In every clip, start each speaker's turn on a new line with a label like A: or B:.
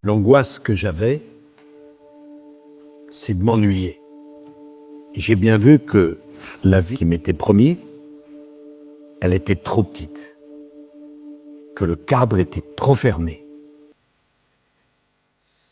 A: L'angoisse que j'avais, c'est de m'ennuyer. Et j'ai bien vu que la vie qui m'était promise, elle était trop petite. Que le cadre était trop fermé.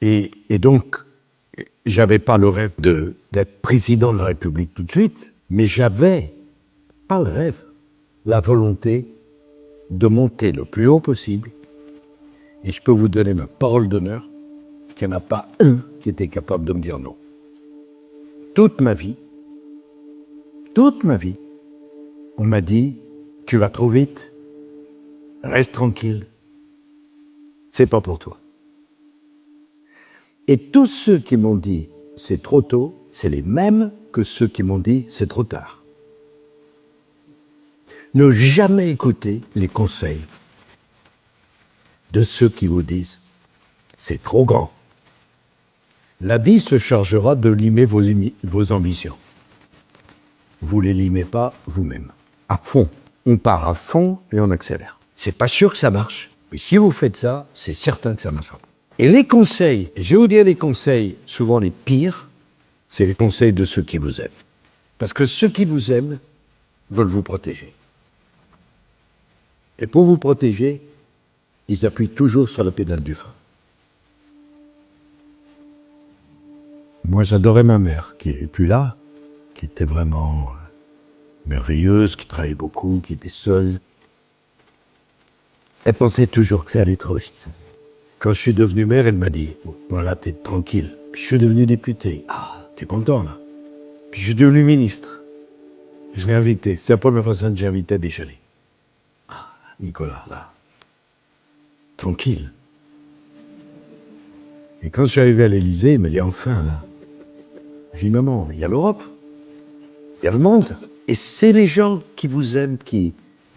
A: Et donc, j'avais pas le rêve d'être président de la République tout de suite, mais j'avais, pas le rêve, la volonté de monter le plus haut possible. Et je peux vous donner ma parole d'honneur qu'il n'y en a pas un qui était capable de me dire non. Toute ma vie, on m'a dit, tu vas trop vite, reste tranquille, c'est pas pour toi. Et tous ceux qui m'ont dit, c'est trop tôt, c'est les mêmes que ceux qui m'ont dit, c'est trop tard. Ne jamais écouter les conseils de ceux qui vous disent, c'est trop grand. La vie se chargera de limer vos ambitions. Vous les limez pas vous-même. À fond. On part à fond et on accélère. C'est pas sûr que ça marche, mais si vous faites ça, c'est certain que ça marchera. Et les conseils, et je vais vous dire les conseils, souvent les pires, c'est les conseils de ceux qui vous aiment. Parce que ceux qui vous aiment veulent vous protéger. Et pour vous protéger, ils appuient toujours sur la pédale du frein. Moi, j'adorais ma mère, qui n'est plus là, qui était vraiment merveilleuse, qui travaillait beaucoup, qui était seule. Elle pensait toujours que ça allait trop vite. Quand je suis devenu maire, elle m'a dit, voilà, t'es tranquille. Puis je suis devenu député. Ah, t'es content, là. Puis je suis devenu ministre. Je l'ai invité. C'est la première fois que j'ai invité à déjeuner. Ah, Nicolas, là. Tranquille. Et quand je suis arrivé à l'Élysée, il m'a dit, enfin, là. J'ai dit, maman, il y a l'Europe. Il y a le monde. Et c'est les gens qui vous aiment, qui,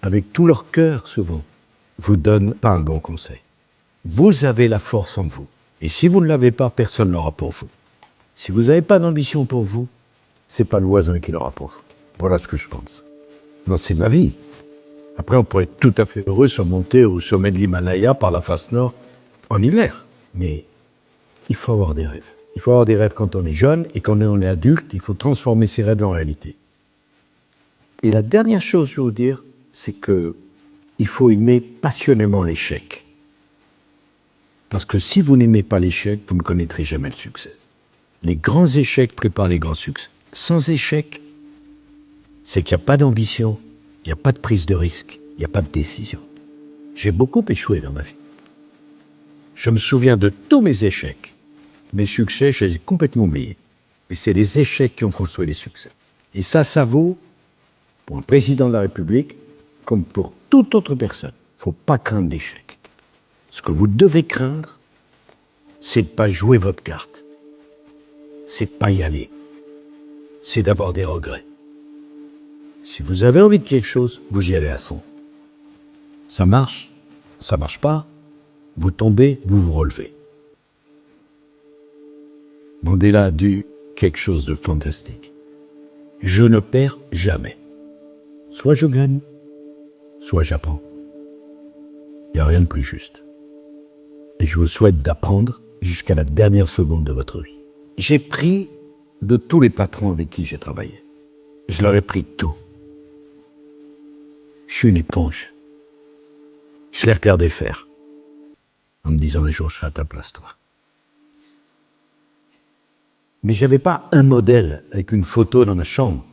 A: avec tout leur cœur, souvent, vous donnent pas un bon conseil. Vous avez la force en vous. Et si vous ne l'avez pas, personne ne l'aura pour vous. Si vous n'avez pas d'ambition pour vous, c'est pas le voisin qui l'aura pour vous. Voilà ce que je pense. Non, c'est ma vie. Après, on pourrait être tout à fait heureux de monter au sommet de l'Himalaya par la face nord en hiver. Mais il faut avoir des rêves. Il faut avoir des rêves quand on est jeune et quand on est adulte, il faut transformer ses rêves en réalité. Et la dernière chose que je veux vous dire, c'est que il faut aimer passionnément l'échec. Parce que si vous n'aimez pas l'échec, vous ne connaîtrez jamais le succès. Les grands échecs préparent les grands succès. Sans échec, c'est qu'il n'y a pas d'ambition, il n'y a pas de prise de risque, il n'y a pas de décision. J'ai beaucoup échoué dans ma vie. Je me souviens de tous mes échecs. Mes succès, je les ai complètement oubliés. Mais c'est les échecs qui ont construit les succès. Et ça vaut pour un président de la République comme pour toute autre personne. Il ne faut pas craindre l'échec. Ce que vous devez craindre, c'est de ne pas jouer votre carte. C'est de ne pas y aller. C'est d'avoir des regrets. Si vous avez envie de quelque chose, vous y allez à fond. Ça marche pas, vous tombez, vous vous relevez. Mandela a dit quelque chose de fantastique. Je ne perds jamais. Soit je gagne, soit j'apprends. Il n'y a rien de plus juste. Et je vous souhaite d'apprendre jusqu'à la dernière seconde de votre vie. J'ai pris de tous les patrons avec qui j'ai travaillé. Je leur ai pris tout. Je suis une éponge. Je les regardais faire. En me disant un jour, je serai à ta place, toi. Mais j'avais pas un modèle avec une photo dans ma chambre.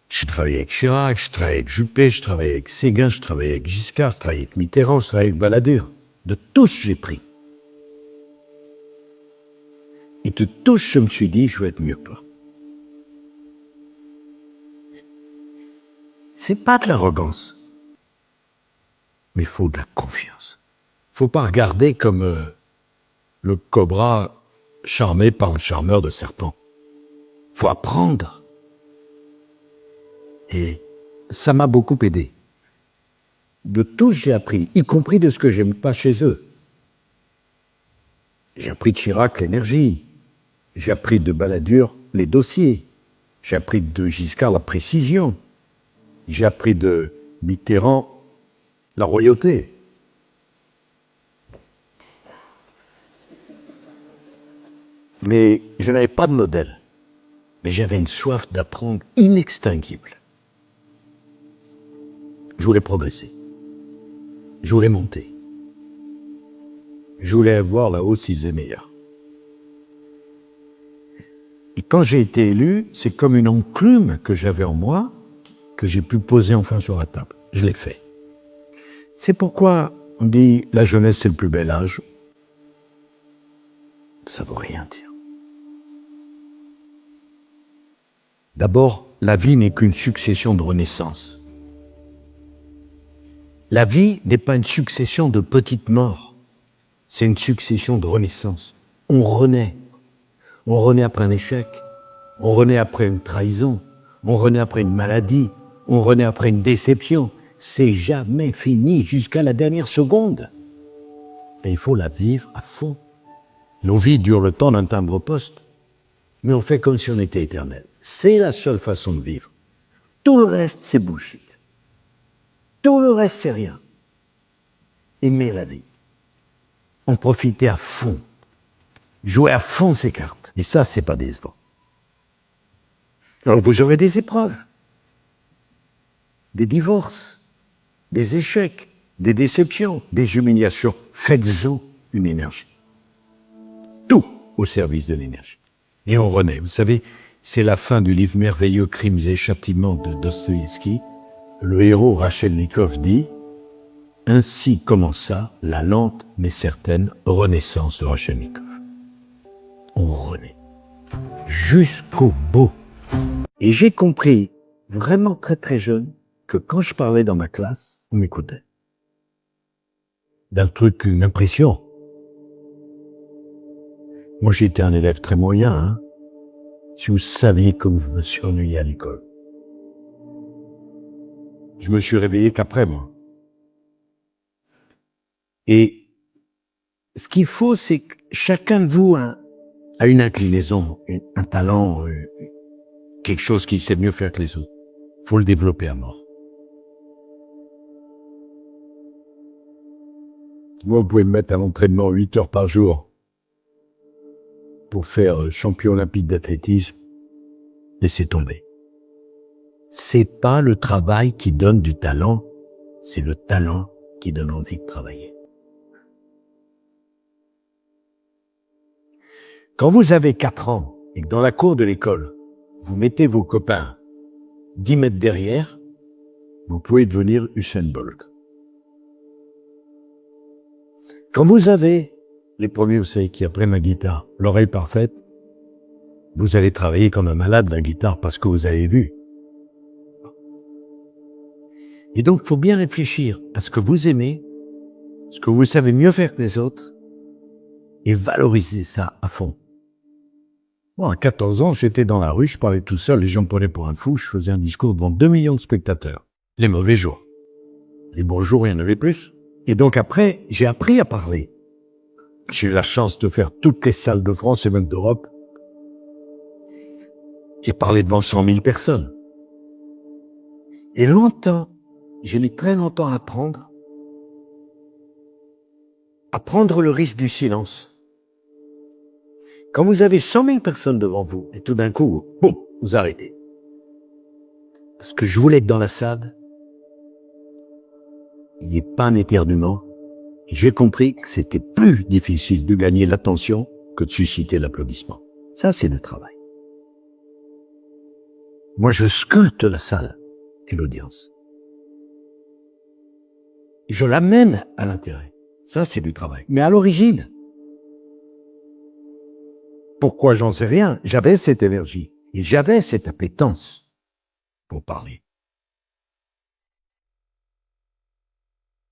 A: J'ai travaillé avec Chirac, je travaillais avec Juppé, je travaillais avec Séguin, je travaillais avec Giscard, je travaillais avec Mitterrand, je travaillais avec Balladur. De tous, j'ai pris. Et de tous, je me suis dit, je vais être mieux que toi. C'est pas de l'arrogance. Mais il faut de la confiance. Faut pas regarder comme le cobra charmé par un charmeur de serpent. Faut apprendre. Et ça m'a beaucoup aidé. De tout, j'ai appris, y compris de ce que j'aime pas chez eux. J'ai appris de Chirac l'énergie. J'ai appris de Balladur les dossiers. J'ai appris de Giscard la précision. J'ai appris de Mitterrand la royauté. Mais je n'avais pas de modèle. Mais j'avais une soif d'apprendre inextinguible. Je voulais progresser. Je voulais monter. Je voulais voir là-haut s'ils faisaient meilleur. Et quand j'ai été élu, c'est comme une enclume que j'avais en moi, que j'ai pu poser enfin sur la table. Je l'ai fait. C'est pourquoi on dit la jeunesse c'est le plus bel âge. Ça veut rien dire. D'abord, la vie n'est qu'une succession de renaissances. La vie n'est pas une succession de petites morts. C'est une succession de renaissances. On renaît. On renaît après un échec. On renaît après une trahison. On renaît après une maladie. On renaît après une déception. C'est jamais fini jusqu'à la dernière seconde. Et il faut la vivre à fond. Nos vies durent le temps d'un timbre-poste. Mais on fait comme si on était éternel. C'est la seule façon de vivre. Tout le reste, c'est bullshit. Tout le reste, c'est rien. Aimer la vie. En profiter à fond. Jouer à fond ses cartes. Et ça, c'est pas décevant. Alors vous aurez des épreuves. Des divorces. Des échecs. Des déceptions. Des humiliations. Faites-en une énergie. Tout au service de l'énergie. Et on renaît. Vous savez, c'est la fin du livre merveilleux Crimes et châtiments de Dostoïevski. Le héros Raskolnikov dit « Ainsi commença la lente mais certaine renaissance de Raskolnikov. » On renaît. Jusqu'au bout. Et j'ai compris, vraiment très très jeune, que quand je parlais dans ma classe, on m'écoutait. D'un truc, une impression. Moi, j'étais un élève très moyen, hein. Si vous saviez comme je me suis ennuyé à l'école. Je me suis réveillé qu'après, moi. Et ce qu'il faut, c'est que chacun de vous a une inclinaison, un talent, quelque chose qu'il sait mieux faire que les autres. Il faut le développer à mort. Moi, vous pouvez me mettre à l'entraînement 8 heures par jour pour faire champion olympique d'athlétisme. Laissez tomber. C'est pas le travail qui donne du talent, c'est le talent qui donne envie de travailler. Quand vous avez 4 ans et que dans la cour de l'école, vous mettez vos copains 10 mètres derrière, vous pouvez devenir Usain Bolt. Quand vous avez les premiers, vous savez, qui apprennent la guitare, l'oreille parfaite, vous allez travailler comme un malade la guitare parce que vous avez vu. Et donc, il faut bien réfléchir à ce que vous aimez, ce que vous savez mieux faire que les autres, et valoriser ça à fond. Moi, à 14 ans, j'étais dans la rue, je parlais tout seul, les gens me prenaient pour un fou, je faisais un discours devant 2 millions de spectateurs. Les mauvais jours. Les bons jours, il y en avait plus. Et donc après, j'ai appris à parler. J'ai eu la chance de faire toutes les salles de France et même d'Europe et parler devant 100 000 personnes. Et longtemps, j'ai mis très longtemps à prendre le risque du silence. Quand vous avez 100 000 personnes devant vous, et tout d'un coup, boum, vous arrêtez. Parce que je voulais être dans la salle, il n'y ait pas un éternuement, et j'ai compris que c'était plus difficile de gagner l'attention que de susciter l'applaudissement. Ça, c'est le travail. Moi, je scrute la salle et l'audience. Je l'amène à l'intérêt. Ça, c'est du travail. Mais à l'origine, pourquoi j'en sais rien, j'avais cette énergie et j'avais cette appétence pour parler.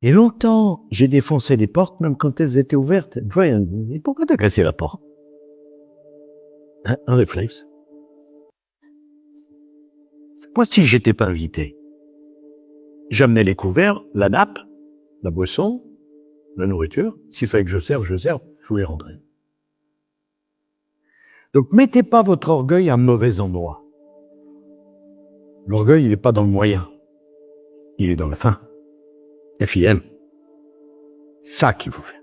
A: Et longtemps, j'ai défoncé les portes, même quand elles étaient ouvertes. Et pourquoi t'as cassé la porte? Un réflexe. Moi, si j'étais pas invité, j'amenais les couverts, la nappe, la boisson, la nourriture. S'il fallait que je serve, je voulais rentrer. Donc, mettez pas votre orgueil à un mauvais endroit. L'orgueil, il n'est pas dans le moyen. Il est dans la fin. FIM. Ça qu'il faut faire.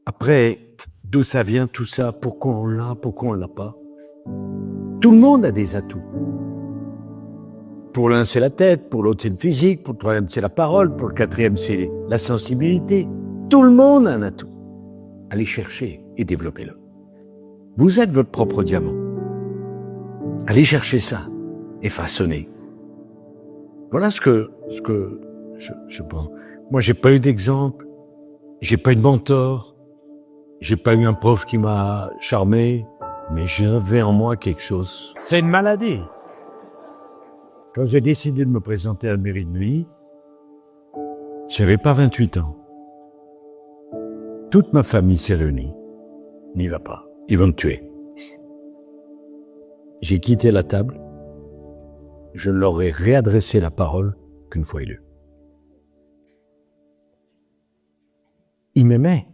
A: Après, d'où ça vient tout ça? Pourquoi on l'a? Pourquoi on l'a pas? Tout le monde a des atouts. Pour l'un, c'est la tête, pour l'autre, c'est le physique, pour le troisième, c'est la parole, pour le quatrième, c'est la sensibilité. Tout le monde a un atout. Allez chercher et développez-le. Vous êtes votre propre diamant. Allez chercher ça et façonnez. Voilà ce que je pense. Moi, j'ai pas eu d'exemple, j'ai pas eu de mentor, j'ai pas eu un prof qui m'a charmé, mais j'avais en moi quelque chose. C'est une maladie. Quand j'ai décidé de me présenter à la mairie de Neuilly, j'avais pas 28 ans. Toute ma famille s'est réunie. N'y va pas, ils vont me tuer. J'ai quitté la table. Je ne leur ai réadressé la parole qu'une fois élu. Ils m'aimaient.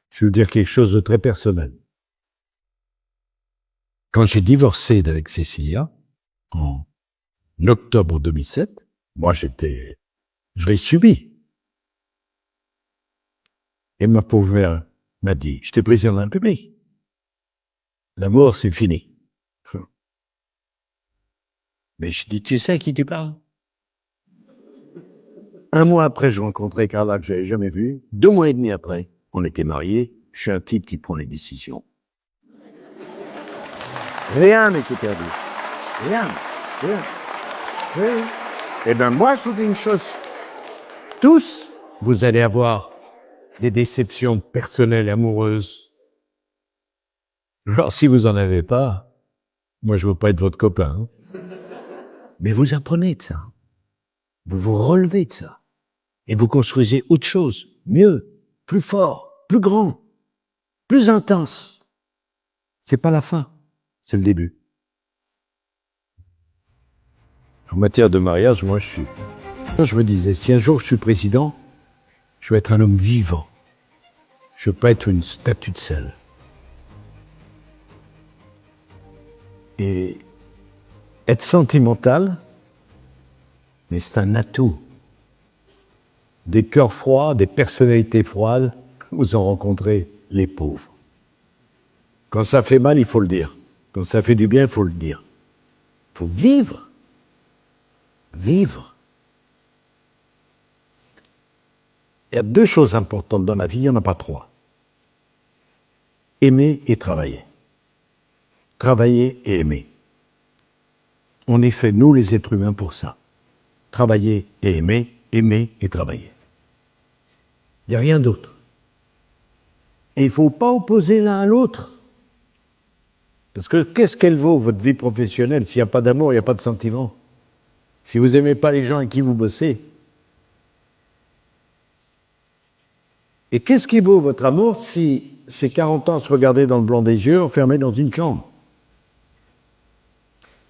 A: Je veux dire quelque chose de très personnel. Quand j'ai divorcé d'avec Cécilia, en octobre 2007, moi je l'ai subi. Et ma pauvre mère m'a dit, je t'ai président de la République. L'amour, c'est fini. Mais je dis, tu sais à qui tu parles? Un mois après, je rencontrais Carla que j'avais jamais vue. 2 mois et demi après, on était mariés. Je suis un type qui prend les décisions. Rien n'était perdu. Rien. Oui. Eh bien, moi, je vous dis une chose. Tous, vous allez avoir des déceptions personnelles et amoureuses. Alors, si vous en avez pas, moi, je veux pas être votre copain. Mais vous apprenez de ça. Vous vous relevez de ça. Et vous construisez autre chose, mieux, plus fort, plus grand, plus intense. C'est pas la fin, c'est le début. En matière de mariage, moi, je me disais, si un jour je suis président, je veux être un homme vivant. Je veux pas être une statue de sel. Et être sentimental, mais c'est un atout. Des cœurs froids, des personnalités froides, vous en rencontrez les pauvres. Quand ça fait mal, il faut le dire. Quand ça fait du bien, il faut le dire. Il faut vivre. Vivre. Il y a 2 choses importantes dans la vie, il n'y en a pas 3. Aimer et travailler. Travailler et aimer. On est fait, nous les êtres humains, pour ça. Travailler et aimer et travailler. Il n'y a rien d'autre. Et il ne faut pas opposer l'un à l'autre. Parce que qu'est-ce qu'elle vaut, votre vie professionnelle, s'il n'y a pas d'amour, il n'y a pas de sentiment? Si vous n'aimez pas les gens avec qui vous bossez? Et qu'est-ce qui vaut votre amour si c'est 40 ans à se regarder dans le blanc des yeux, enfermé dans une chambre?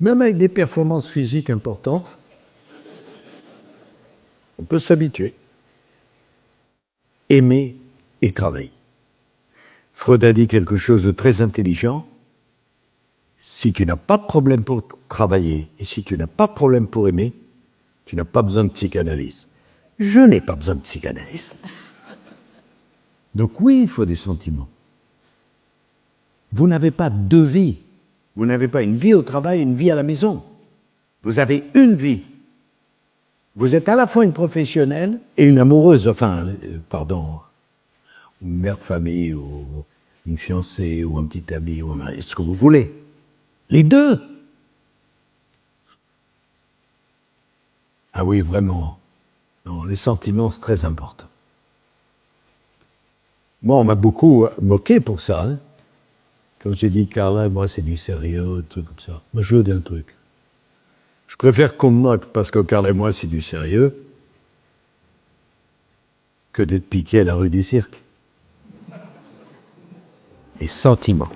A: Même avec des performances physiques importantes, on peut s'habituer. Aimer et travailler. Freud a dit quelque chose de très intelligent. Si tu n'as pas de problème pour travailler et si tu n'as pas de problème pour aimer, tu n'as pas besoin de psychanalyse. Je n'ai pas besoin de psychanalyse. Donc oui, il faut des sentiments. Vous n'avez pas 2 vies. Vous n'avez pas une vie au travail et une vie à la maison. Vous avez une vie. Vous êtes à la fois une professionnelle et une amoureuse, une mère de famille, ou une fiancée, ou un petit ami, ou un mari, ce que vous voulez. Les 2. Ah oui, vraiment. Non, les sentiments, c'est très important. Moi, on m'a beaucoup moqué pour ça. Hein. Quand j'ai dit, Carla, moi, c'est du sérieux, des trucs comme ça. Moi, je veux dire un truc. Je préfère qu'on me moque parce que Carla et moi, c'est du sérieux, que d'être piqué à la rue du Cirque. Les sentiments.